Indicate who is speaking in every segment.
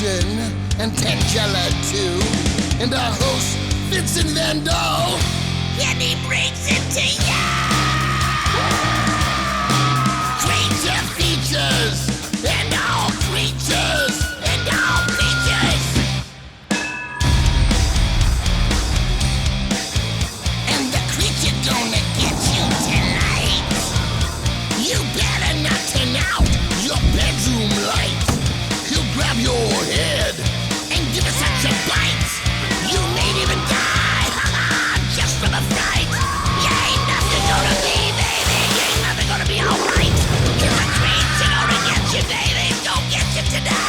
Speaker 1: Livingston and Tangela too, and our host Vincent Van Dahl, and he brings it to ya! Creature features and all creatures and all creatures, and the creature gonna get you tonight. You better not turn out your bedroom light. He'll grab your head and give it such a bite. You may even die, just from a fright. You ain't nothing gonna be, baby. You ain't nothing gonna be alright. Cause the creature gonna get you, baby. Gonna get you tonight.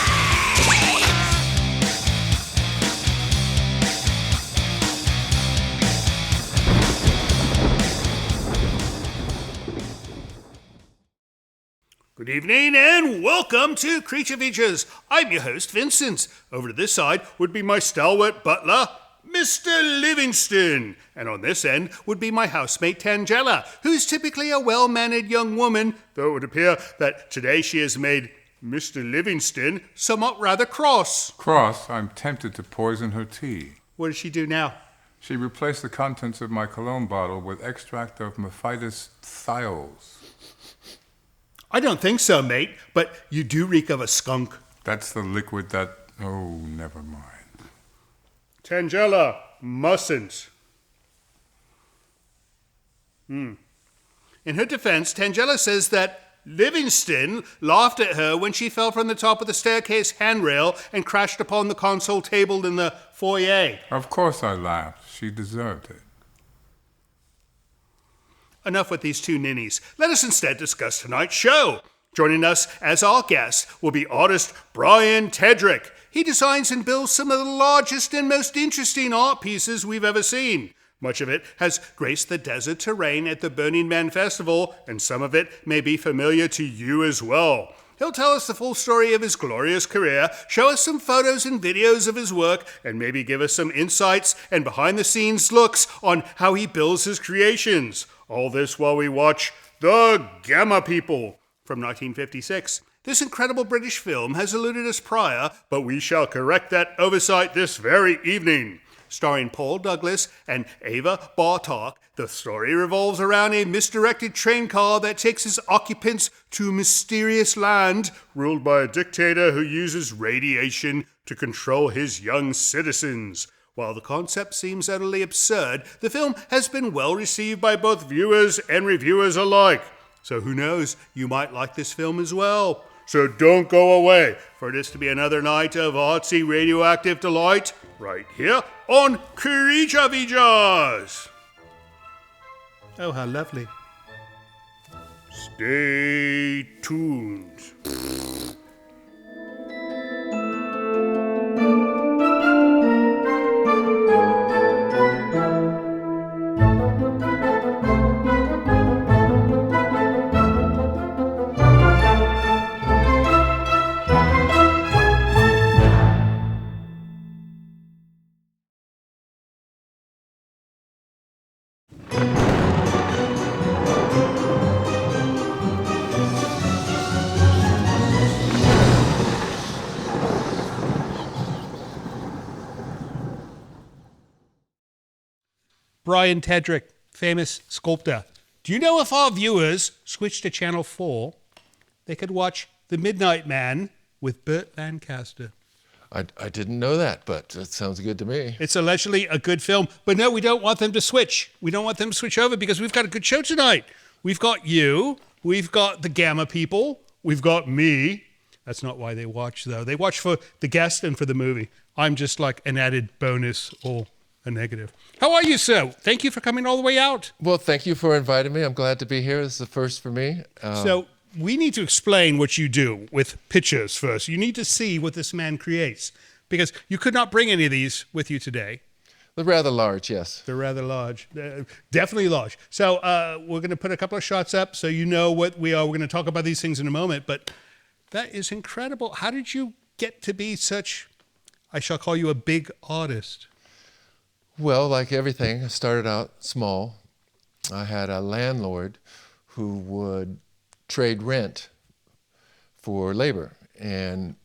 Speaker 2: Good evening and welcome to Creature Features. I'm your host, Vincent. Over to this side would be my stalwart butler, Mr. Livingston. And on this end would be my housemate, Tangela, who's typically a well-mannered young woman, though it would appear that today she has made Mr. Livingston somewhat rather cross.
Speaker 3: Cross, I'm tempted to poison her tea.
Speaker 2: What does she do now?
Speaker 3: She replaced the contents of my cologne bottle with extract of Mephitis thiols.
Speaker 2: I don't think so, mate, but you do reek of a skunk.
Speaker 3: That's the liquid that... Oh, never mind.
Speaker 2: Tangela mustn't. In her defense, Tangela says that Livingston laughed at her when she fell from the top of the staircase handrail and crashed upon the console table in the foyer.
Speaker 3: Of course I laughed. She deserved it.
Speaker 2: Enough with these two ninnies. Let us instead discuss tonight's show. Joining us as our guest will be artist Bryan Tedric. He designs and builds some of the largest and most interesting art pieces we've ever seen. Much of it has graced the desert terrain at the Burning Man Festival, and some of it may be familiar to you as well. He'll tell us the full story of his glorious career, show us some photos and videos of his work, and maybe give us some insights and behind-the-scenes looks on how he builds his creations. All this while we watch The Gamma People from 1956. This incredible British film has eluded us prior, but we shall correct that oversight this very evening. Starring Paul Douglas and Ava Bartok, the story revolves around a misdirected train car that takes its occupants to a mysterious land ruled by a dictator who uses radiation to control his young citizens. While the concept seems utterly absurd, the film has been well received by both viewers and reviewers alike. So who knows, you might like this film as well. So don't go away, for this to be another night of artsy radioactive delight, right here on Creature Features. Oh, how lovely. Stay tuned. Bryan Tedric, famous sculptor. Do you know if our viewers switch to Channel 4, they could watch The Midnight Man with Burt Lancaster?
Speaker 4: I didn't know that, but it sounds good to me.
Speaker 2: It's allegedly a good film. But no, we don't want them to switch. We don't want them to switch over because we've got a good show tonight. We've got you. We've got the Gamma People. We've got me. That's not why they watch, though. They watch for the guest and for the movie. I'm just like an added bonus or a negative. How are you, sir? Thank you for coming all the way out.
Speaker 4: Well, thank you for inviting me. I'm glad to be here. This is the first for me.
Speaker 2: So we need to explain what you do with pictures first. You need to see what this man creates because you could not bring any of these with you today.
Speaker 4: They're rather large, yes.
Speaker 2: They're rather large. Definitely large. So we're going to put a couple of shots up so you know what we are. We're going to talk about these things in a moment, but that is incredible. How did you get to be such, I shall call you a big artist?
Speaker 4: Well, like everything, I started out small. I had a landlord who would trade rent for labor. And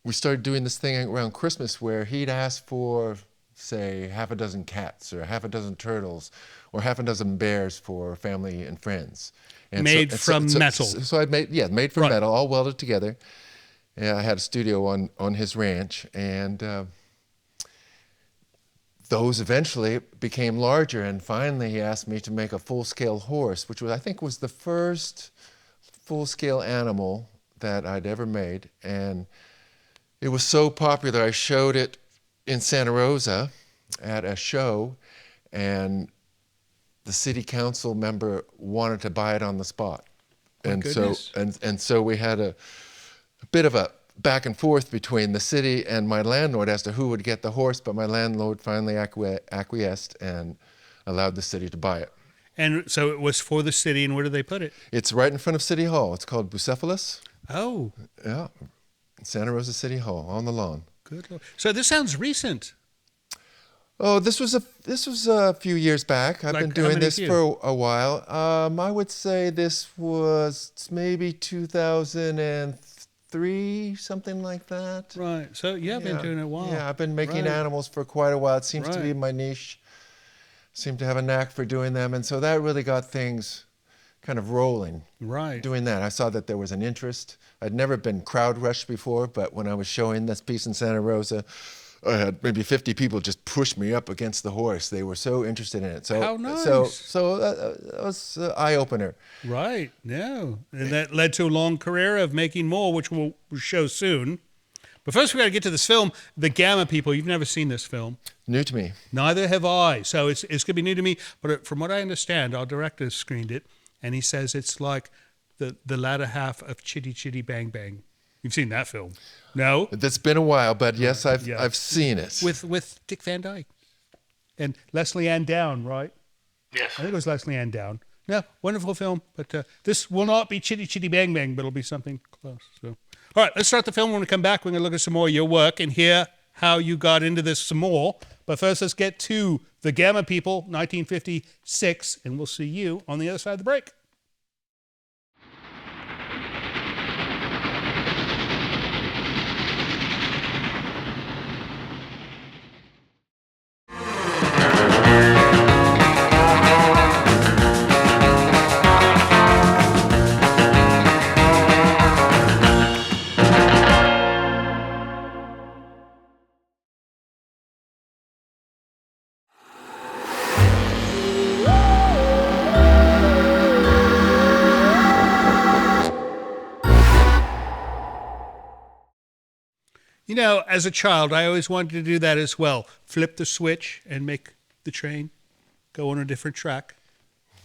Speaker 4: we started doing this thing around Christmas where he'd ask for, say, half a dozen cats or half a dozen turtles or half a dozen bears for family and friends. And
Speaker 2: Made from metal.
Speaker 4: So I'd made from metal, all welded together. Yeah, I had a studio on his ranch, and those eventually became larger. And finally, he asked me to make a full-scale horse, which I think was the first full-scale animal that I'd ever made. And it was so popular, I showed it in Santa Rosa at a show, and the city council member wanted to buy it on the spot. And so we had a bit of a back and forth between the city and my landlord as to who would get the horse, but my landlord finally acquiesced and allowed the city to buy it.
Speaker 2: And so it was for the city, and where did they put it?
Speaker 4: It's right in front of City Hall. It's called Bucephalus.
Speaker 2: Oh.
Speaker 4: Yeah, Santa Rosa City Hall, on the lawn.
Speaker 2: Good Lord. So this sounds recent.
Speaker 4: Oh, this was a few years back. I've been doing this for a while. I would say this was maybe 2003, something like that.
Speaker 2: Right. So you've been doing it a while.
Speaker 4: Yeah, I've been making animals for quite a while. It seems to be my niche. Seem to have a knack for doing them, and so that really got things kind of rolling.
Speaker 2: Right.
Speaker 4: Doing that, I saw that there was an interest. I'd never been crowd rushed before, but when I was showing this piece in Santa Rosa, I had maybe 50 people just push me up against the horse. They were so interested in it. So,
Speaker 2: how nice.
Speaker 4: So that was an eye-opener.
Speaker 2: Right, yeah. And that led to a long career of making more, which we'll show soon. But first we got to get to this film, The Gamma People. You've never seen this film.
Speaker 4: New to me.
Speaker 2: Neither have I. So it's going to be new to me. But from what I understand, our director screened it, and he says it's like the latter half of Chitty Chitty Bang Bang. You've seen that film? No?
Speaker 4: It's been a while, but yes, I've seen it.
Speaker 2: With Dick Van Dyke and Leslie Ann Down, right?
Speaker 1: Yes.
Speaker 2: I think it was Leslie Ann Down. Yeah, wonderful film. But this will not be Chitty Chitty Bang Bang, but it'll be something close. So, all right, let's start the film. When we come back, we're going to look at some more of your work and hear how you got into this some more. But first, let's get to The Gamma People, 1956, and we'll see you on the other side of the break. You know, as a child, I always wanted to do that as well. Flip the switch and make the train go on a different track.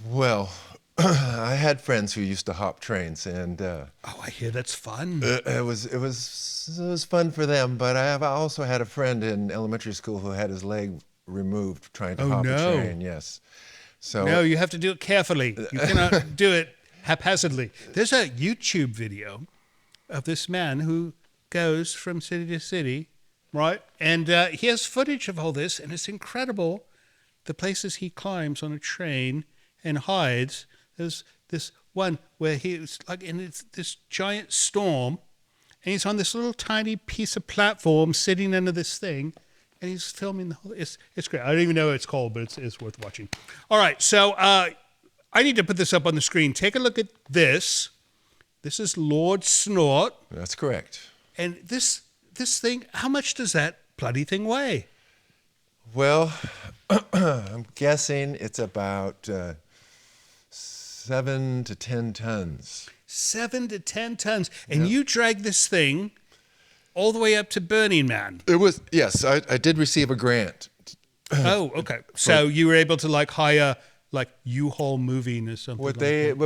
Speaker 4: Well, I had friends who used to hop trains, and
Speaker 2: oh, I hear that's fun.
Speaker 4: It was fun for them. But I also had a friend in elementary school who had his leg removed trying to hop a train. Yes. So
Speaker 2: no, you have to do it carefully. You cannot do it haphazardly. There's a YouTube video of this man who goes from city to city, right? And he has footage of all this, and it's incredible the places he climbs on a train and hides. There's this one where he's like in this giant storm, and he's on this little tiny piece of platform sitting under this thing, and he's filming the whole. It's great. I don't even know what it's called, but it's worth watching. All right, so I need to put this up on the screen. Take a look at this. This is Lord Snort.
Speaker 4: That's correct.
Speaker 2: And this thing, how much does that bloody thing weigh?
Speaker 4: Well, I'm guessing it's about 7 to 10 tons.
Speaker 2: 7 to 10 tons. And you dragged this thing all the way up to Burning Man.
Speaker 4: It was, yes, I did receive a grant.
Speaker 2: Oh, okay. So you were able to hire U-Haul Moving or something
Speaker 4: What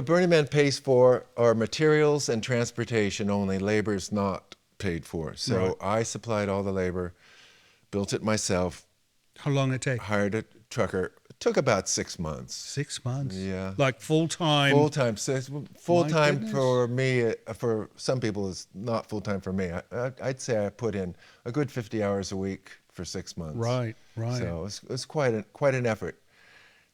Speaker 4: Burning Man pays for are materials and transportation only. Labor's not paid for. So I supplied all the labor, built it myself.
Speaker 2: How long did it take?
Speaker 4: Hired a trucker. It took about 6 months.
Speaker 2: 6 months?
Speaker 4: Yeah.
Speaker 2: Like full-time?
Speaker 4: Full-time. Full-time for me, for some people, is not full-time for me. I'd say I put in a good 50 hours a week for 6 months.
Speaker 2: Right.
Speaker 4: So it was quite an effort.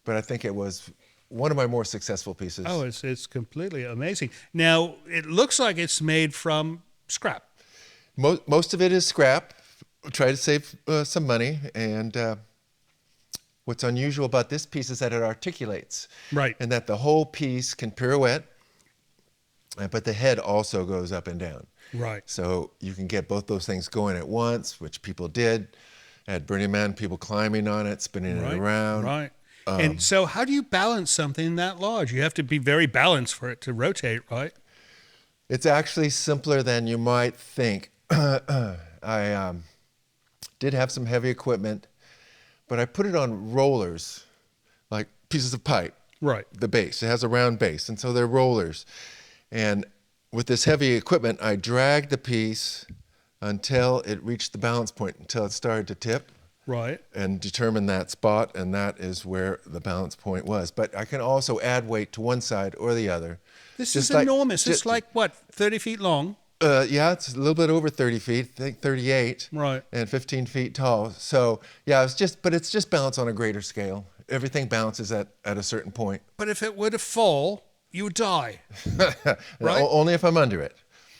Speaker 4: But I think it was one of my more successful pieces.
Speaker 2: Oh, it's completely amazing. Now, it looks like it's made from scrap.
Speaker 4: Most of it is scrap. Try to save some money. And what's unusual about this piece is that it articulates.
Speaker 2: Right.
Speaker 4: And that the whole piece can pirouette, but the head also goes up and down.
Speaker 2: Right.
Speaker 4: So you can get both those things going at once, which people did. At Burning Man, people climbing on it, spinning it around.
Speaker 2: Right. And so how do you balance something that large? You have to be very balanced for it to rotate, right?
Speaker 4: It's actually simpler than you might think. I did have some heavy equipment, but I put it on rollers, like pieces of pipe.
Speaker 2: Right.
Speaker 4: The base. It has a round base, and so they're rollers. And with this heavy equipment, I dragged the piece until it reached the balance point, until it started to tip.
Speaker 2: Right.
Speaker 4: And determine that spot, and that is where the balance point was. But I can also add weight to one side or the other.
Speaker 2: This is enormous. It's like, what, 30 feet long?
Speaker 4: Yeah, it's a little bit over 30 feet, I think 38.
Speaker 2: Right.
Speaker 4: And 15 feet tall. So, yeah, it's just balanced on a greater scale. Everything balances at a certain point.
Speaker 2: But if it were to fall, you would die. Right?
Speaker 4: Only if I'm under it.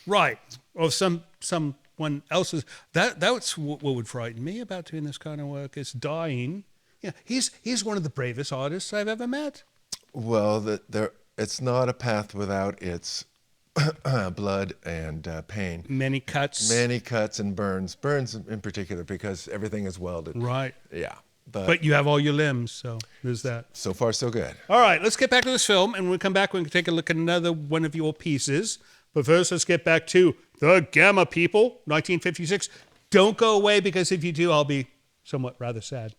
Speaker 2: Right. Or someone else's. That's what would frighten me about doing this kind of work, is dying. Yeah, he's one of the bravest artists I've ever met.
Speaker 4: Well, it's not a path without its blood and pain.
Speaker 2: Many cuts.
Speaker 4: Many cuts and burns. Burns in particular, because everything is welded.
Speaker 2: Right.
Speaker 4: Yeah.
Speaker 2: But you have all your limbs, so there's that.
Speaker 4: So far, so good.
Speaker 2: All right, let's get back to this film, and when we come back, we can take a look at another one of your pieces. But first, let's get back to The Gamma People, 1956. Don't go away, because if you do, I'll be somewhat rather sad.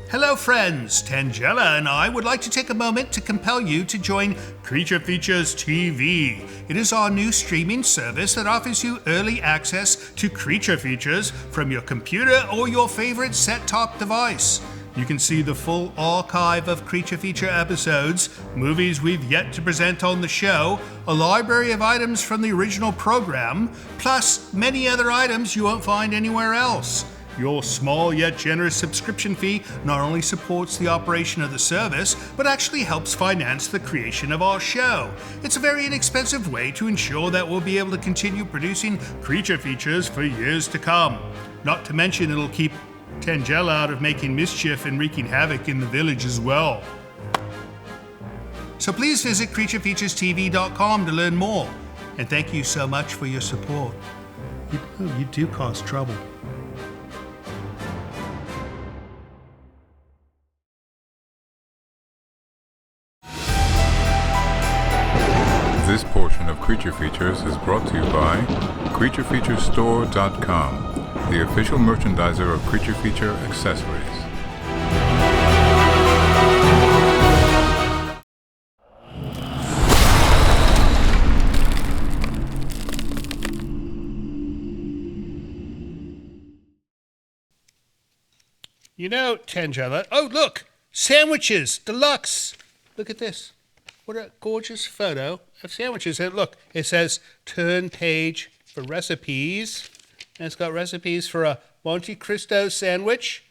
Speaker 2: Hello friends, Tangella and I would like to take a moment to compel you to join Creature Features TV. It is our new streaming service that offers you early access to Creature Features from your computer or your favorite set-top device. You can see the full archive of Creature Feature episodes, movies we've yet to present on the show, a library of items from the original program, plus many other items you won't find anywhere else. Your small yet generous subscription fee not only supports the operation of the service, but actually helps finance the creation of our show. It's a very inexpensive way to ensure that we'll be able to continue producing Creature Features for years to come. Not to mention it'll keep Tangella out of making mischief and wreaking havoc in the village as well. So please visit creaturefeaturestv.com to learn more. And thank you so much for your support. You do cause trouble.
Speaker 3: This portion of Creature Features is brought to you by CreatureFeatureStore.com, the official merchandiser of Creature Feature accessories.
Speaker 2: You know, Tangella. Oh, look! Sandwiches! Deluxe! Look at this. What a gorgeous photo of sandwiches. And look, it says turn page for recipes. And it's got recipes for a Monte Cristo sandwich,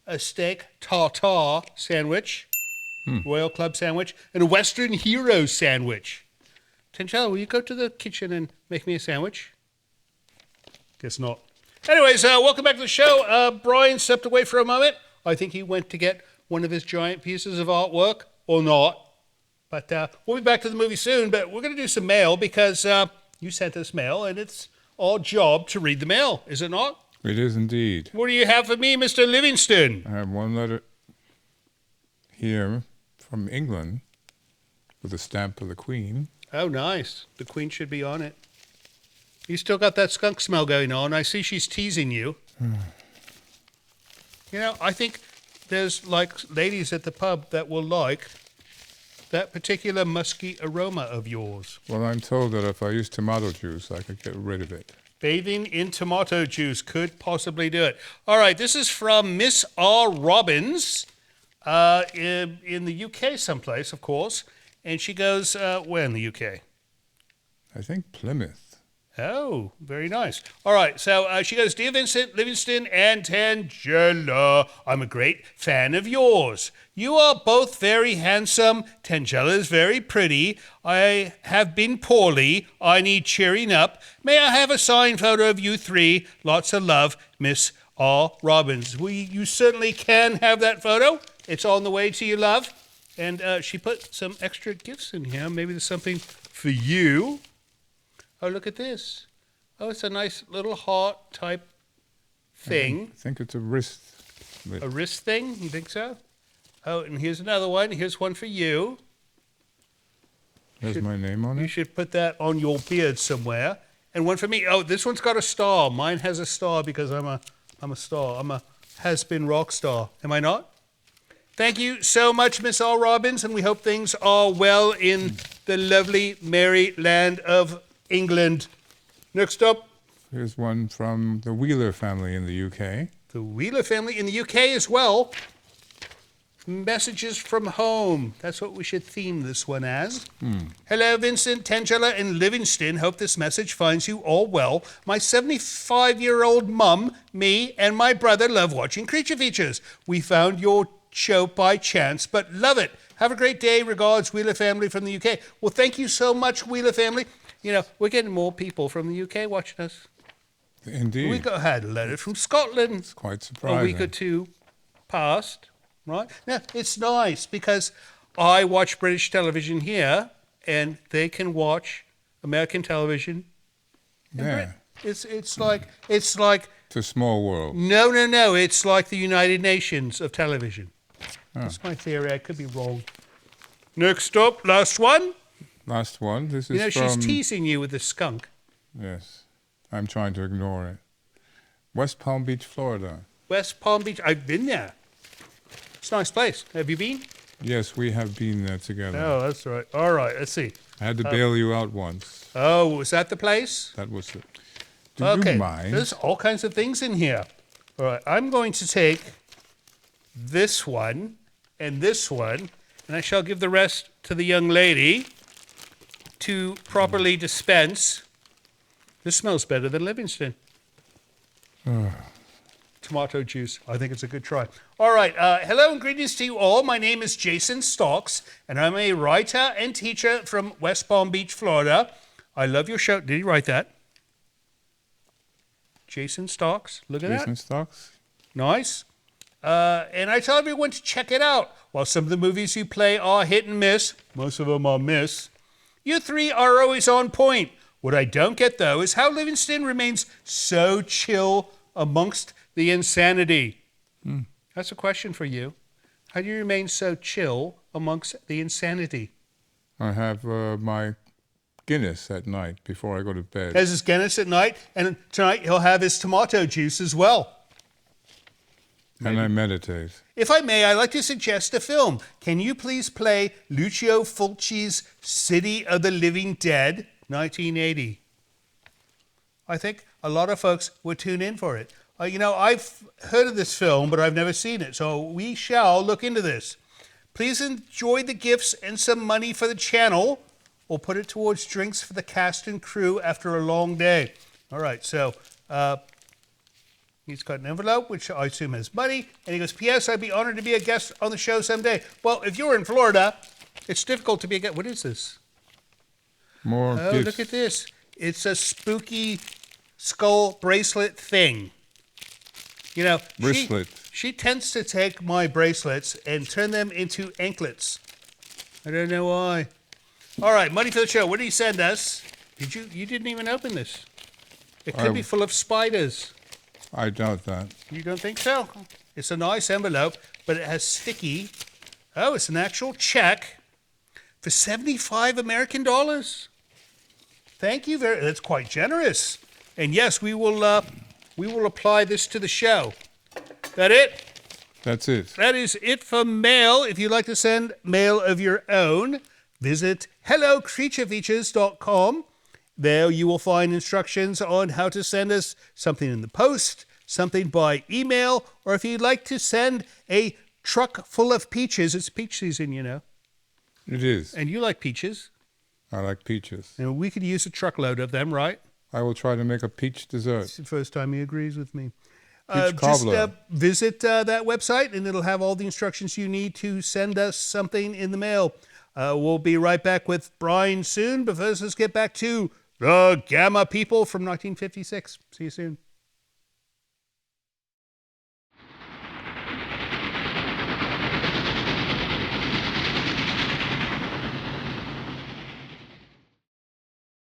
Speaker 2: a steak tartare sandwich, Royal Club sandwich, and a Western Hero sandwich. Tangella, will you go to the kitchen and make me a sandwich? Guess not. Anyways, welcome back to the show. Brian stepped away for a moment. I think he went to get one of his giant pieces of artwork, or not. But we'll be back to the movie soon, but we're going to do some mail because you sent us mail, and it's our job to read the mail, is it not?
Speaker 3: It is indeed.
Speaker 2: What do you have for me, Mr. Livingston?
Speaker 3: I have one letter here from England with a stamp of the Queen.
Speaker 2: Oh, nice. The Queen should be on it. You still got that skunk smell going on. I see she's teasing you. You know, I think there's like ladies at the pub that will like that particular musky aroma of yours.
Speaker 3: Well, I'm told that if I use tomato juice, I could get rid of it.
Speaker 2: Bathing in tomato juice could possibly do it. All right, this is from Miss R. Robbins in the UK someplace, of course. And she goes, where in the UK?
Speaker 3: I think Plymouth.
Speaker 2: Oh, very nice. All right, so she goes, Dear Vincent, Livingston, and Tangela, I'm a great fan of yours. You are both very handsome. Tangela is very pretty. I have been poorly. I need cheering up. May I have a signed photo of you three? Lots of love, Miss R. Robbins. You certainly can have that photo. It's on the way to you, love. And she put some extra gifts in here. Maybe there's something for you. Oh, look at this. Oh, it's a nice little heart type thing.
Speaker 3: I think it's a wrist.
Speaker 2: A wrist thing? You think so? Oh, and here's another one. Here's one for you.
Speaker 3: There's my name on
Speaker 2: You
Speaker 3: it.
Speaker 2: should put that on your beard somewhere. And one for me. Oh, this one's got a star. Mine has a star because I'm a star. I'm a has-been rock star. Am I not? Thank you so much, Miss R. Robbins, and we hope things are well in the lovely merry land of England. Next up.
Speaker 3: Here's one from the Wheeler family in the UK.
Speaker 2: The Wheeler family in the UK as well. Messages from home. That's what we should theme this one as. Hello, Vincent, Tangela, and Livingston. Hope this message finds you all well. My 75-year-old mum, me, and my brother love watching Creature Features. We found your show by chance, but love it. Have a great day. Regards, Wheeler family from the UK. Well, thank you so much, Wheeler family. You know, we're getting more people from the UK watching us.
Speaker 3: Indeed.
Speaker 2: We had a letter from Scotland.
Speaker 3: It's quite surprising.
Speaker 2: A week or two past, right? Now, it's nice because I watch British television here, and they can watch American television in Britain. It's like
Speaker 3: It's a small world.
Speaker 2: no. It's like the United Nations of television. That's my theory. I could be wrong. Next up, last one.
Speaker 3: Last one. This is
Speaker 2: You know,
Speaker 3: from...
Speaker 2: she's teasing you with the skunk.
Speaker 3: Yes. I'm trying to ignore it. West Palm Beach, Florida.
Speaker 2: West Palm Beach. I've been there. It's a nice place. Have you been?
Speaker 3: Yes, we have been there together.
Speaker 2: Oh, that's right. All right, let's see.
Speaker 3: I had to bail you out once.
Speaker 2: Oh, was that the place?
Speaker 3: That was it. Do
Speaker 2: Okay,
Speaker 3: you mind?
Speaker 2: there's all kinds of things in here. All right, I'm going to take this one and this one, and I shall give the rest to the young lady to properly dispense. This smells better than Livingston. Tomato juice. I think it's a good try. All right. Hello and greetings to you all. My name is Jason Stocks, and I'm a writer and teacher from West Palm Beach, Florida. I love your show. Did he write that? Jason Stocks. Look at that.
Speaker 3: Jason Stocks?
Speaker 2: Nice. And I tell everyone to check it out. While some of the movies you play are hit and miss, most of them are miss, you three are always on point. What I don't get, though, is how Livingston remains so chill amongst the insanity. That's a question for you. How do you remain so chill amongst the insanity?
Speaker 3: I have my Guinness at night before I go to bed.
Speaker 2: Has his Guinness at night, and tonight he'll have his tomato juice as well.
Speaker 3: And I meditate.
Speaker 2: If I may, I'd like to suggest a film. Can you please play Lucio Fulci's City of the Living Dead, 1980? I think a lot of folks would tune in for it. You know, I've heard of this film, but I've never seen it, so we shall look into this. Please enjoy the gifts and some money for the channel, or put it towards drinks for the cast and crew after a long day. All right, so he's got an envelope, which I assume has money, and he goes, P.S. I'd be honored to be a guest on the show someday. Well, if you're in Florida, it's difficult to be a guest. What is this?
Speaker 3: More
Speaker 2: Oh,
Speaker 3: gifts.
Speaker 2: look at this. It's a spooky skull bracelet thing. You know,
Speaker 3: Bracelet.
Speaker 2: she tends to take my bracelets and turn them into anklets. I don't know why. All right, money for the show. What did he send us? You didn't even open this. It could be full of spiders.
Speaker 3: I doubt that.
Speaker 2: You don't think so? It's a nice envelope, but it has sticky. Oh, it's an actual check for 75 American dollars. Thank you very. That's quite generous. And yes, we will apply this to the show. That it?
Speaker 3: That's it.
Speaker 2: That is it for mail. If you'd like to send mail of your own, visit hellocreaturefeatures.com. There you will find instructions on how to send us something in the post, something by email, or if you'd like to send a truck full of peaches. It's peach season, you know.
Speaker 3: It is.
Speaker 2: And you like peaches.
Speaker 3: I like peaches.
Speaker 2: And we could use a truckload of them, right?
Speaker 3: I will try to make a peach dessert.
Speaker 2: It's the first time he agrees with me.
Speaker 3: Peach cobbler.
Speaker 2: Just visit that website, and it'll have all the instructions you need to send us something in the mail. We'll be right back with Brian soon, but first let's get back to the Gamma People from 1956. See you soon.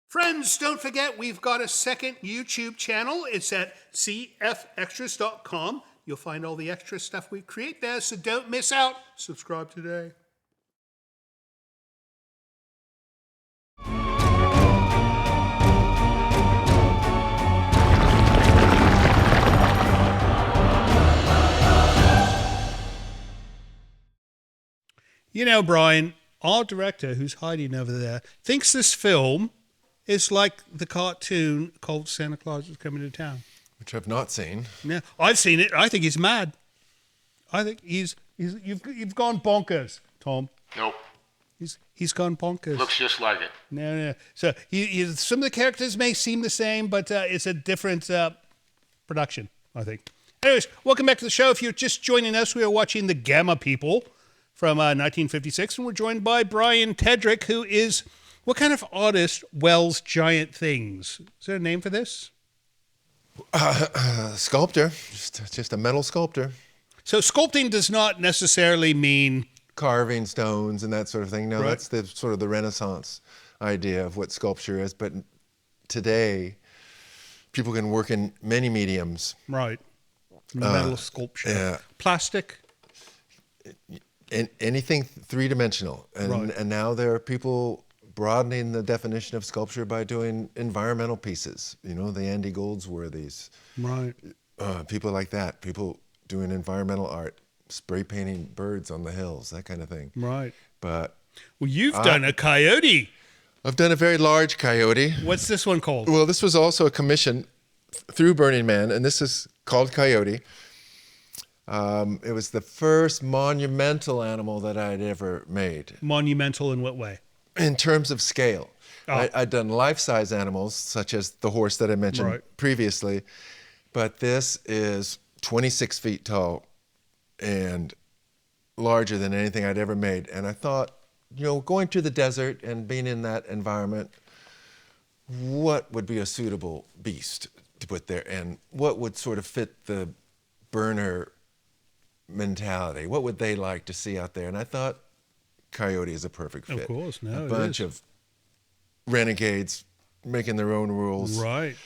Speaker 2: Friends, don't forget we've got a second YouTube channel. It's at cfextras.com. You'll find all the extra stuff we create there, so don't miss out. Subscribe today. You know, Brian, our director, who's hiding over there, thinks this film is like the cartoon called Santa Claus is Coming to Town.
Speaker 4: Which I've not seen.
Speaker 2: Yeah, I've seen it. I think he's mad. I think you've gone bonkers, Tom.
Speaker 5: Nope.
Speaker 2: He's gone bonkers.
Speaker 5: Looks just like it.
Speaker 2: No. So some of the characters may seem the same, but it's a different production, I think. Anyways, welcome back to the show. If you're just joining us, we are watching The Gamma People from 1956, and we're joined by Bryan Tedric, who is, what kind of artist welds giant things? Is there a name for this?
Speaker 4: Sculptor, just a metal sculptor.
Speaker 2: So sculpting does not necessarily mean
Speaker 4: Carving stones and that sort of thing. No,
Speaker 2: Right.
Speaker 4: that's the sort of the Renaissance idea of what sculpture is. But today, people can work in many mediums.
Speaker 2: right. Metal sculpture,
Speaker 4: yeah.
Speaker 2: plastic.
Speaker 4: Anything three-dimensional.
Speaker 2: Right.
Speaker 4: And now there are people broadening the definition of sculpture by doing environmental pieces. You know, the Andy Goldsworthys,
Speaker 2: Right.
Speaker 4: people like that. People doing environmental art, spray painting birds on the hills, that kind of thing.
Speaker 2: Right.
Speaker 4: But
Speaker 2: Well, you've done a coyote.
Speaker 4: I've done a very large coyote.
Speaker 2: What's this one called?
Speaker 4: Well, this was also a commission through Burning Man, and this is called Coyote. It was the first monumental animal that I'd ever made
Speaker 2: Monumental in what way?
Speaker 4: in terms of scale.
Speaker 2: Oh.
Speaker 4: I'd done life-size animals, such as the horse that I mentioned
Speaker 2: Right.
Speaker 4: previously, but this is 26 feet tall and larger than anything I'd ever made. And I thought, you know, going to the desert and being in that environment, what would be a suitable beast to put there, and what would sort of fit the burner mentality? What would they like to see out there? And I thought coyote is a perfect fit.
Speaker 2: Of course, no,
Speaker 4: a
Speaker 2: it
Speaker 4: bunch
Speaker 2: is.
Speaker 4: of renegades making their own rules.
Speaker 2: Right.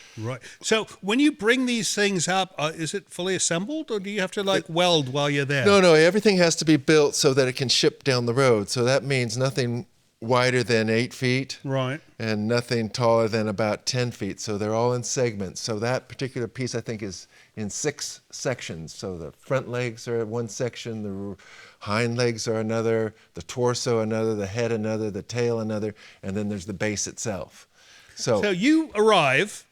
Speaker 2: So when you bring these things up, is it fully assembled, or do you have to weld while you're there?
Speaker 4: No, everything has to be built so that it can ship down the road. So that means nothing wider than 8 feet.
Speaker 2: Right.
Speaker 4: And nothing taller than about 10 feet. So they're all in segments. So that particular piece, I think, is in 6 sections. So the front legs are one section, the hind legs are another, the torso another, the head another, the tail another, and then there's the base itself.
Speaker 2: So you arrive,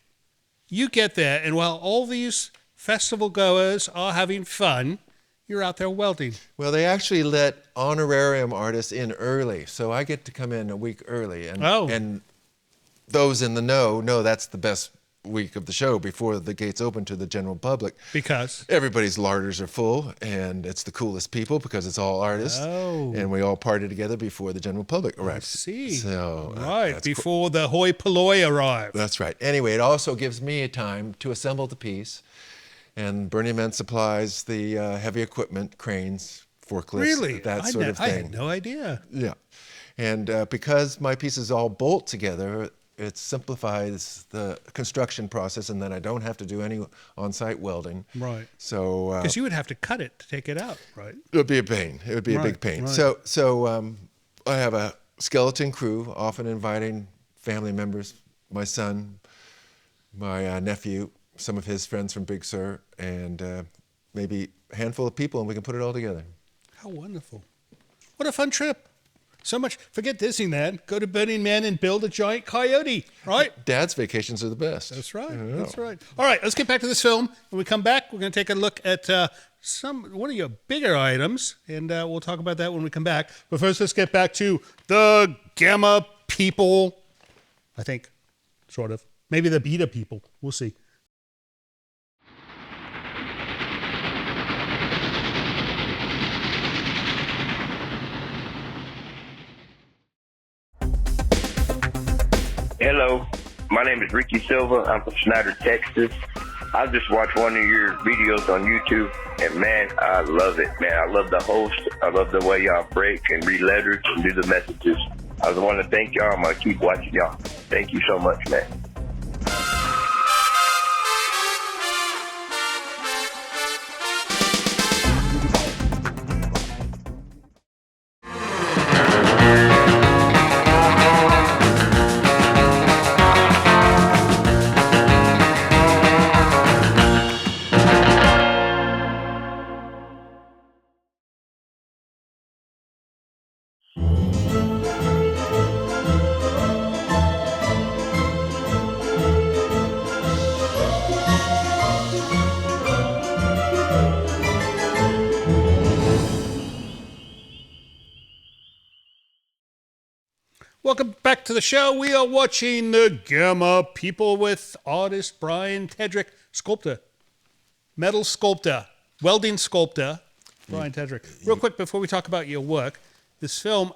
Speaker 2: you get there, and while all these festival goers are having fun, you're out there welding.
Speaker 4: Well, they actually let honorarium artists in early, so I get to come in a week early. And,
Speaker 2: Oh.
Speaker 4: and those in the know that's the best week of the show before the gates open to the general public.
Speaker 2: Because?
Speaker 4: Everybody's larders are full, and it's the coolest people because it's all artists.
Speaker 2: Oh.
Speaker 4: And we all party together before the general public arrives.
Speaker 2: I see.
Speaker 4: So,
Speaker 2: Right,
Speaker 4: that's
Speaker 2: before the hoi polloi arrive.
Speaker 4: That's right. Anyway, it also gives me a time to assemble the piece, and Burning Man supplies the heavy equipment, cranes, forklifts,
Speaker 2: Really?
Speaker 4: that sort of
Speaker 2: I
Speaker 4: thing.
Speaker 2: had no idea.
Speaker 4: Yeah. And because my pieces all bolt together, it simplifies the construction process, and then I don't have to do any on-site welding.
Speaker 2: Right.
Speaker 4: So
Speaker 2: Because you would have to cut it to take it out, right?
Speaker 4: it would be a pain. It would be a
Speaker 2: Right,
Speaker 4: big pain.
Speaker 2: right.
Speaker 4: So I have a skeleton crew, often inviting family members, my son, my nephew, some of his friends from Big Sur, and maybe a handful of people, and we can put it all together.
Speaker 2: How wonderful. What a fun trip. So much. Forget Disneyland. Go to Burning Man and build a giant coyote, right?
Speaker 4: Dad's vacations are the best.
Speaker 2: That's right.
Speaker 4: Yeah.
Speaker 2: That's right. All right, let's get back to this film. When we come back, we're going to take a look at one of your bigger items, and we'll talk about that when we come back. But first, let's get back to the Gamma People. I think, sort of. Maybe the beta people. We'll see.
Speaker 5: Hello, my name is Ricky Silva. I'm from Snyder, Texas. I just watched one of your videos on YouTube, and man, I love it, man. I love the host. I love the way y'all break and read letters and do the messages. I just want to thank y'all. I'm going to keep watching y'all. Thank you so much, man.
Speaker 2: Welcome back to the show. We are watching the Gamma People with artist Bryan Tedric, sculptor, metal sculptor, welding sculptor, Bryan Tedric. Real quick before we talk about your work, this film,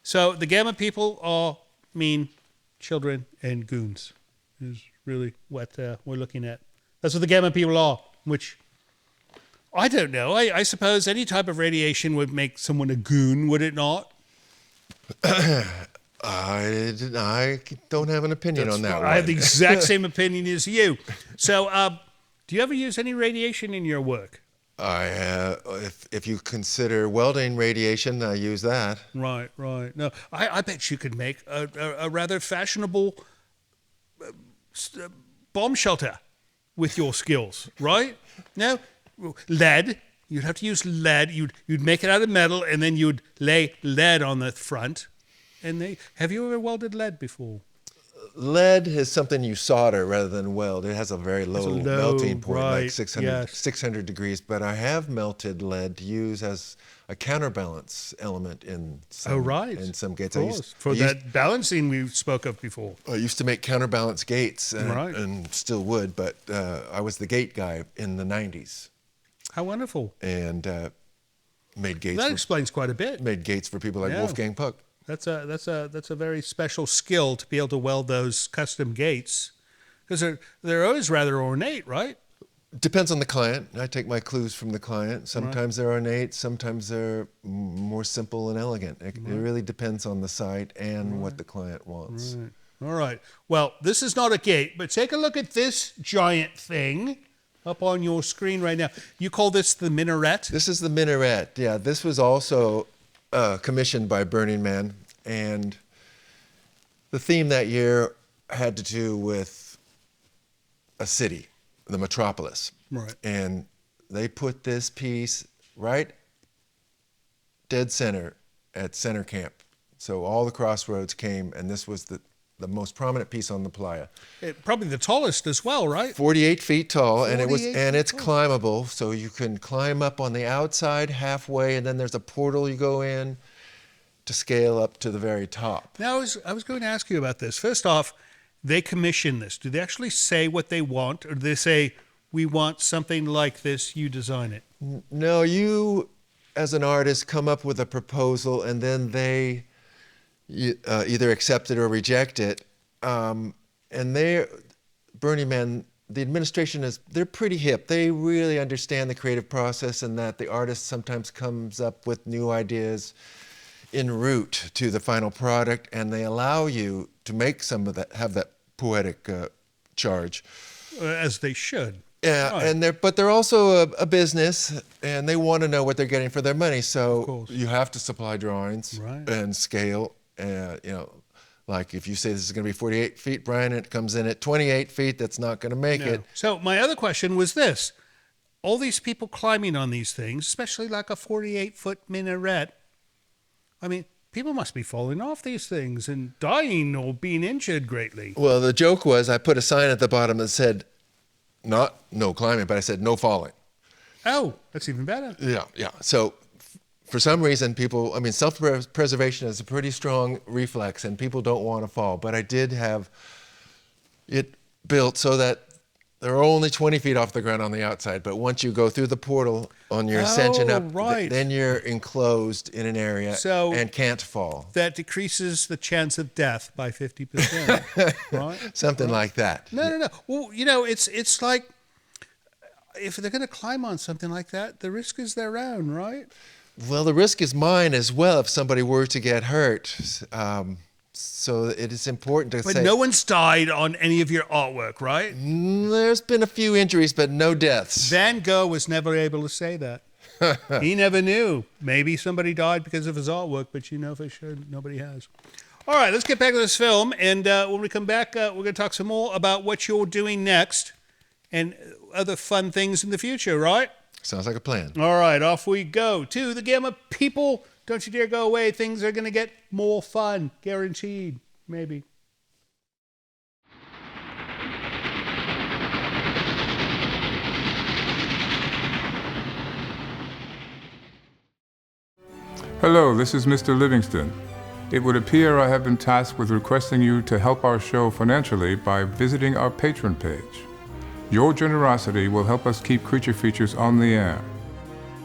Speaker 2: so the Gamma People are mean children and goons is really what we're looking at. That's what the Gamma People are, which I don't know. I suppose any type of radiation would make someone a goon, would it not?
Speaker 4: I don't have an opinion on that one.
Speaker 2: I have the exact same opinion as you. So, do you ever use any radiation in your work?
Speaker 4: If you consider welding radiation, I use that.
Speaker 2: Right. No, I bet you could make a rather fashionable bomb shelter with your skills, right? No, lead. You'd have to use lead. You'd make it out of metal, and then you'd lay lead on the front. And have you ever welded lead before?
Speaker 4: Lead is something you solder rather than weld. It has a very low melting point,
Speaker 2: right,
Speaker 4: like 600 degrees. But I have melted lead to use as a counterbalance element in some, in some gates.
Speaker 2: For that balancing we spoke of before.
Speaker 4: I used to make counterbalance gates and still would, but I was the gate guy in the 90s.
Speaker 2: How wonderful.
Speaker 4: And made gates.
Speaker 2: That explains quite a bit.
Speaker 4: Made gates for people like Wolfgang Puck.
Speaker 2: That's a very special skill to be able to weld those custom gates, because they're always rather ornate, right?
Speaker 4: Depends on the client. I take my clues from the client. Sometimes they're ornate, sometimes they're more simple and elegant. It really depends on the site and what the client wants.
Speaker 2: All right. Well, this is not a gate, but take a look at this giant thing up on your screen right now. You call this the minaret?
Speaker 4: This is the minaret. Yeah, this was also commissioned by Burning Man, and the theme that year had to do with a city, the metropolis.
Speaker 2: Right.
Speaker 4: And they put this piece right dead center at center camp. So all the crossroads came, and this was the most prominent piece on the playa.
Speaker 2: Probably the tallest as well, right?
Speaker 4: 48 feet tall, and it's climbable, so you can climb up on the outside halfway, and then there's a portal you go in to scale up to the very top.
Speaker 2: Now, I was going to ask you about this. First off, they commission this. Do they actually say what they want, or do they say, we want something like this, you design it?
Speaker 4: No, you, as an artist, come up with a proposal, and then they either accept it or reject it. And Burning Man, the administration they're pretty hip. They really understand the creative process, and that the artist sometimes comes up with new ideas en route to the final product, and they allow you to make some of that, have that poetic charge.
Speaker 2: As they should.
Speaker 4: Yeah, right. But they're also a business, and they want to know what they're getting for their money. So you have to supply drawings and scale. Like if you say this is going to be 48 feet, Brian, and it comes in at 28 feet, that's not going to make it.
Speaker 2: So my other question was this. All these people climbing on these things, especially like a 48-foot minaret, I mean, people must be falling off these things and dying or being injured greatly.
Speaker 4: Well, the joke was I put a sign at the bottom that said, not no climbing, but I said no falling.
Speaker 2: Oh, that's even better.
Speaker 4: Yeah. So for some reason, self-preservation is a pretty strong reflex, and people don't want to fall. But I did have it built so that they're only 20 feet off the ground on the outside, but once you go through the portal on your ascension up,
Speaker 2: right.
Speaker 4: then you're enclosed in an area and can't fall.
Speaker 2: That decreases the chance of death by 50%, right?
Speaker 4: Something like that.
Speaker 2: No. Well, you know, it's like if they're going to climb on something like that, the risk is their own, right?
Speaker 4: Well, the risk is mine as well if somebody were to get hurt. So it is important to say...
Speaker 2: But no one's died on any of your artwork, right?
Speaker 4: There's been a few injuries, but no deaths.
Speaker 2: Van Gogh was never able to say that. He never knew. Maybe somebody died because of his artwork, but you know for sure nobody has. All right, let's get back to this film. And when we come back, we're going to talk some more about what you're doing next and other fun things in the future, right?
Speaker 4: Sounds like a plan.
Speaker 2: All right, off we go to the Gamma people. Don't you dare go away. Things are going to get more fun. Guaranteed. Maybe.
Speaker 3: Hello, this is Mr. Livingston. It would appear I have been tasked with requesting you to help our show financially by visiting our Patreon page. Your generosity will help us keep Creature Features on the air.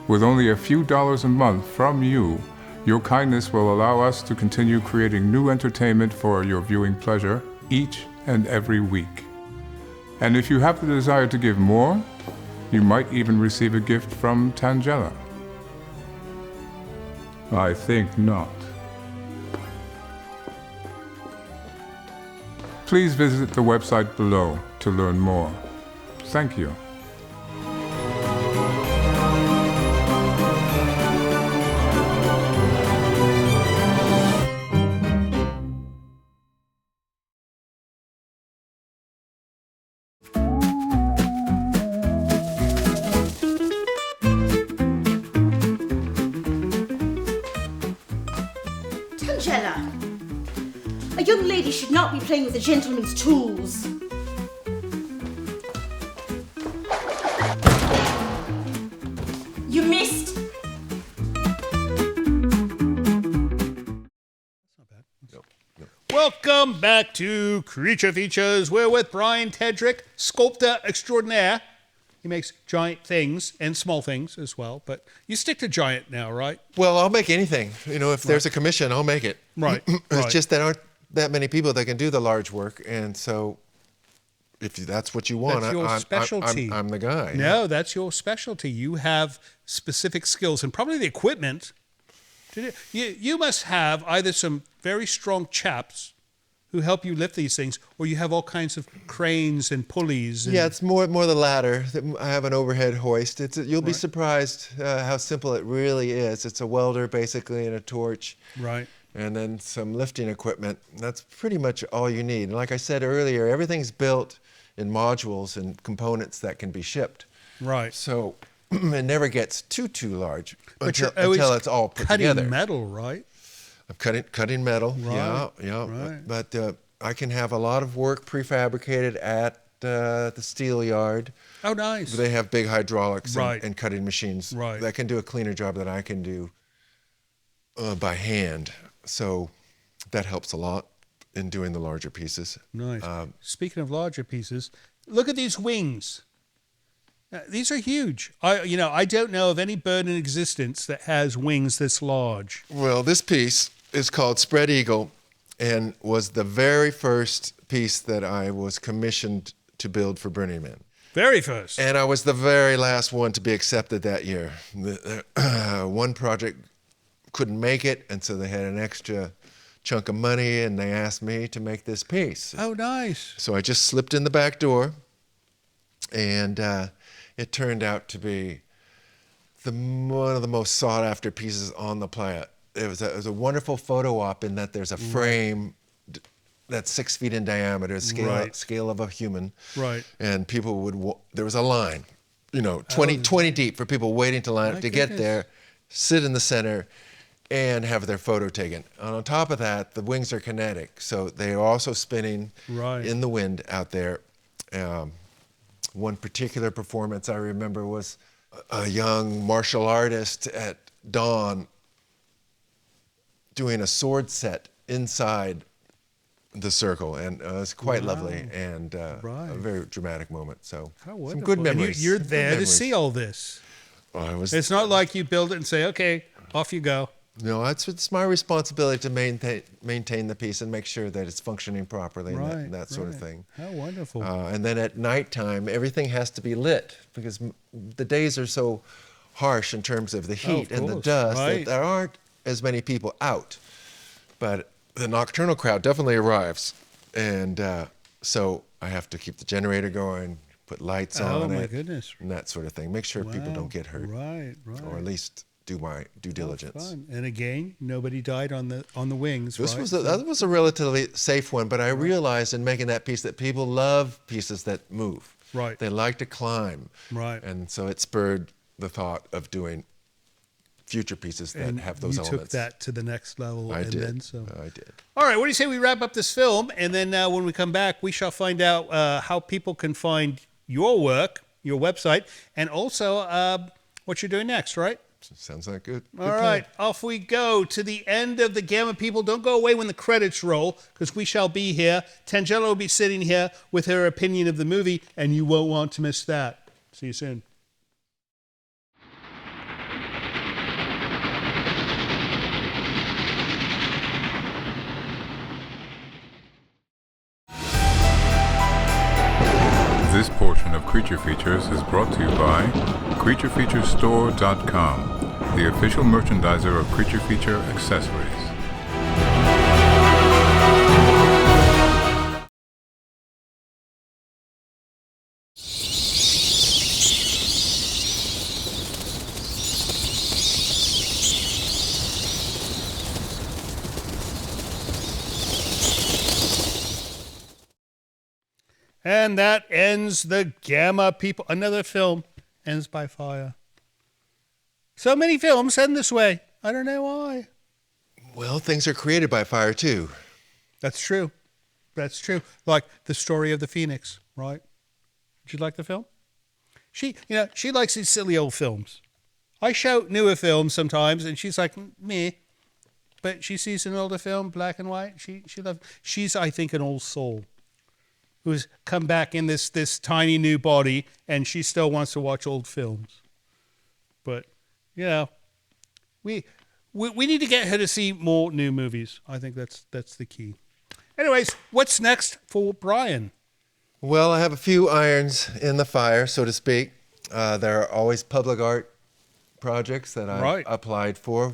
Speaker 3: With only a few dollars a month from you, your kindness will allow us to continue creating new entertainment for your viewing pleasure each and every week. And if you have the desire to give more, you might even receive a gift from Tangela. I think not. Please visit the website below to learn more. Thank you.
Speaker 6: Tangela, a young lady should not be playing with a gentleman's tools. You missed.
Speaker 2: Welcome back to Creature Features. We're with Bryan Tedric, sculptor extraordinaire. He makes giant things and small things as well, but you stick to giant now, right?
Speaker 4: Well, I'll make anything. You know, if there's a commission, I'll make it.
Speaker 2: Right.
Speaker 4: It's just that aren't that many people that can do the large work, and so if that's what you want,
Speaker 2: That's your specialty.
Speaker 4: I'm the guy.
Speaker 2: No, that's your specialty. You have specific skills and probably the equipment. You must have either some very strong chaps who help you lift these things, or you have all kinds of cranes and pulleys.
Speaker 4: Yeah, it's more the latter. I have an overhead hoist. You'll be surprised how simple it really is. It's a welder basically and a torch.
Speaker 2: Right.
Speaker 4: And then some lifting equipment. That's pretty much all you need. And like I said earlier, everything's built in modules and components that can be shipped.
Speaker 2: Right.
Speaker 4: So it never gets too large until it's all put
Speaker 2: cutting
Speaker 4: together.
Speaker 2: metal, right?
Speaker 4: I'm cutting metal.
Speaker 2: Right.
Speaker 4: Yeah.
Speaker 2: Right.
Speaker 4: But I can have a lot of work prefabricated at the steel yard.
Speaker 2: Oh, nice.
Speaker 4: They have big hydraulics
Speaker 2: Right.
Speaker 4: and cutting machines
Speaker 2: Right.
Speaker 4: that can do a cleaner job than I can do by hand. So that helps a lot in doing the larger pieces.
Speaker 2: Nice. Speaking of larger pieces, look at these wings. These are huge. I don't know of any bird in existence that has wings this large.
Speaker 4: Well, this piece is called Spread Eagle and was the very first piece that I was commissioned to build for Burning Man.
Speaker 2: Very first.
Speaker 4: And I was the very last one to be accepted that year. One project couldn't make it, and so they had an extra chunk of money, and they asked me to make this piece.
Speaker 2: Oh, nice.
Speaker 4: So I just slipped in the back door, and it turned out to be one of the most sought-after pieces on the planet. It was a wonderful photo op in that there's a frame that's 6 feet in diameter, scale of a human.
Speaker 2: Right.
Speaker 4: And people there was a line, 20 deep for people waiting to line up to get there, sit in the center, and have their photo taken. And on top of that, the wings are kinetic, so they are also spinning in the wind out there. One particular performance I remember was a young martial artist at dawn doing a sword set inside the circle, and it's quite lovely and
Speaker 2: Right.
Speaker 4: a very dramatic moment. So
Speaker 2: How
Speaker 4: some
Speaker 2: wonderful.
Speaker 4: good
Speaker 2: And
Speaker 4: memories.
Speaker 2: you're
Speaker 4: Some good
Speaker 2: there to
Speaker 4: memories.
Speaker 2: see all this.
Speaker 4: Well,
Speaker 2: It's not like you build it and say, okay, off you go.
Speaker 4: No, it's my responsibility to maintain the piece and make sure that it's functioning properly and that sort of thing.
Speaker 2: How wonderful.
Speaker 4: And then at nighttime, everything has to be lit because the days are so harsh in terms of the heat and the
Speaker 2: course.
Speaker 4: dust
Speaker 2: Right.
Speaker 4: that there aren't as many people out. But the nocturnal crowd definitely arrives. And so I have to keep the generator going, put lights on
Speaker 2: my
Speaker 4: it,
Speaker 2: goodness.
Speaker 4: and that sort of thing. Make sure people
Speaker 2: Wow.
Speaker 4: don't get hurt.
Speaker 2: Right.
Speaker 4: Or at least do my due diligence.
Speaker 2: Fun. And again, nobody died on the wings.
Speaker 4: This
Speaker 2: right?
Speaker 4: that was a relatively safe one, but I realized in making that piece that people love pieces that move.
Speaker 2: Right.
Speaker 4: They like to climb.
Speaker 2: Right.
Speaker 4: And so it spurred the thought of doing future pieces that
Speaker 2: And
Speaker 4: have those
Speaker 2: you
Speaker 4: elements.
Speaker 2: took that to the next level.
Speaker 4: I
Speaker 2: and
Speaker 4: did.
Speaker 2: Then some.
Speaker 4: I did.
Speaker 2: All right, what do you say we wrap up this film, and then when we come back, we shall find out how people can find your work, your website, and also what you're doing next, right?
Speaker 4: Sounds like good.
Speaker 2: All right, off we go to the end of the Gamma people. Don't go away when the credits roll, because we shall be here. Tangela will be sitting here with her opinion of the movie, and you won't want to miss that. See you soon.
Speaker 3: This portion of Creature Features is brought to you by CreatureFeatureStore.com, the official merchandiser of Creature Feature accessories.
Speaker 2: And that ends the Gamma people. Another film ends by fire. So many films end this way. I don't know why.
Speaker 4: Well, things are created by fire too.
Speaker 2: That's true. That's true. Like the story of the Phoenix, right? Did you like the film? She likes these silly old films. I show newer films sometimes, and she's like, meh. But she sees an older film, black and white. She's, I think, an old soul who's come back in this tiny new body, and she still wants to watch old films. But, we need to get her to see more new movies. I think that's the key. Anyways, what's next for Brian?
Speaker 4: Well, I have a few irons in the fire, so to speak. There are always public art projects that I applied for.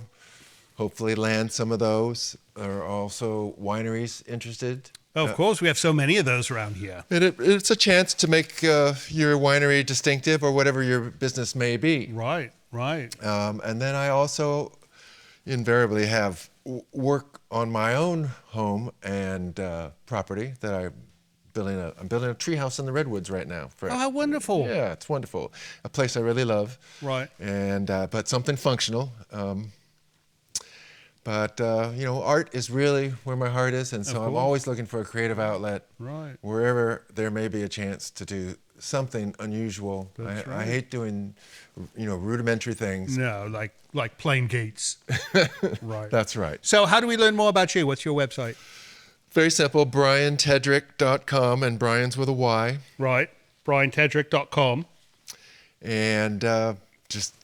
Speaker 4: Hopefully land some of those. There are also wineries interested.
Speaker 2: Oh, of course, we have so many of those around here.
Speaker 4: It's a chance to make your winery distinctive or whatever your business may be.
Speaker 2: Right.
Speaker 4: And then I also invariably have work on my own home and property that I'm building a treehouse in the Redwoods right now.
Speaker 2: Oh, how wonderful.
Speaker 4: Yeah, it's wonderful. A place I really love.
Speaker 2: Right.
Speaker 4: And but something functional. But art is really where my heart is, and so I'm always looking for a creative outlet.
Speaker 2: Right.
Speaker 4: Wherever there may be a chance to do something unusual. I hate doing, rudimentary things.
Speaker 2: No, like plain gates. Right.
Speaker 4: That's right.
Speaker 2: So how do we learn more about you? What's your website?
Speaker 4: Very simple, BryanTedrick.com, and Brian's with a Y.
Speaker 2: Right. BryanTedrick.com.
Speaker 4: And just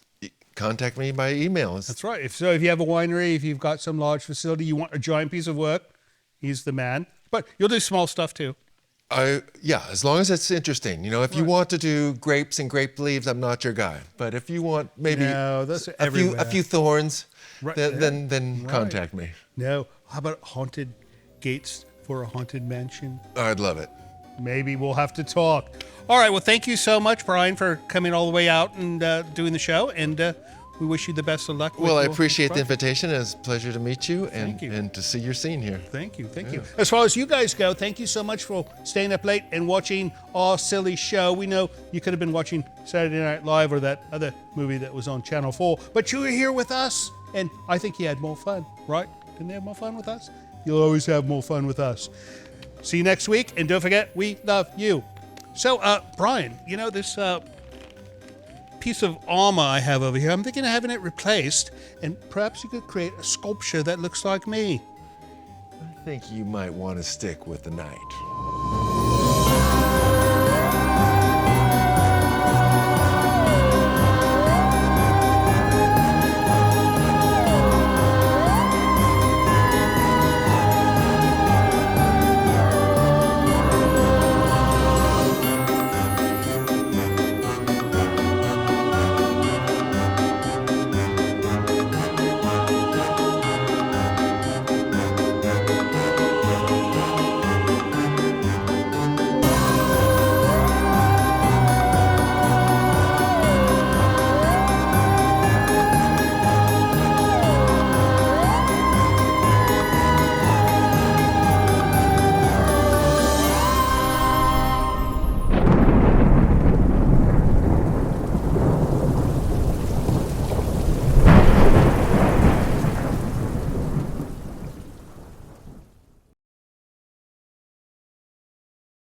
Speaker 4: contact me by email.
Speaker 2: That's right. If you have a winery, if you've got some large facility, you want a giant piece of work, he's the man. But you'll do small stuff too.
Speaker 4: As long as it's interesting. If you want to do grapes and grape leaves, I'm not your guy. But if you want maybe a few thorns, then contact me.
Speaker 2: No. How about haunted gates for a haunted mansion?
Speaker 4: I'd love it.
Speaker 2: Maybe we'll have to talk. All right. Well, thank you so much, Brian, for coming all the way out and doing the show. And we wish you the best of luck.
Speaker 4: Well, I appreciate the invitation. It's a pleasure to meet you and to see your scene here.
Speaker 2: Thank you. As far as you guys go, thank you so much for staying up late and watching our silly show. We know you could have been watching Saturday Night Live or that other movie that was on Channel 4, but you were here with us, and I think you had more fun, right? Didn't they have more fun with us? You'll always have more fun with us. See you next week, and don't forget, we love you. So, Brian, this piece of armor I have over here, I'm thinking of having it replaced, and perhaps you could create a sculpture that looks like me.
Speaker 4: think you might want to stick with the Knight.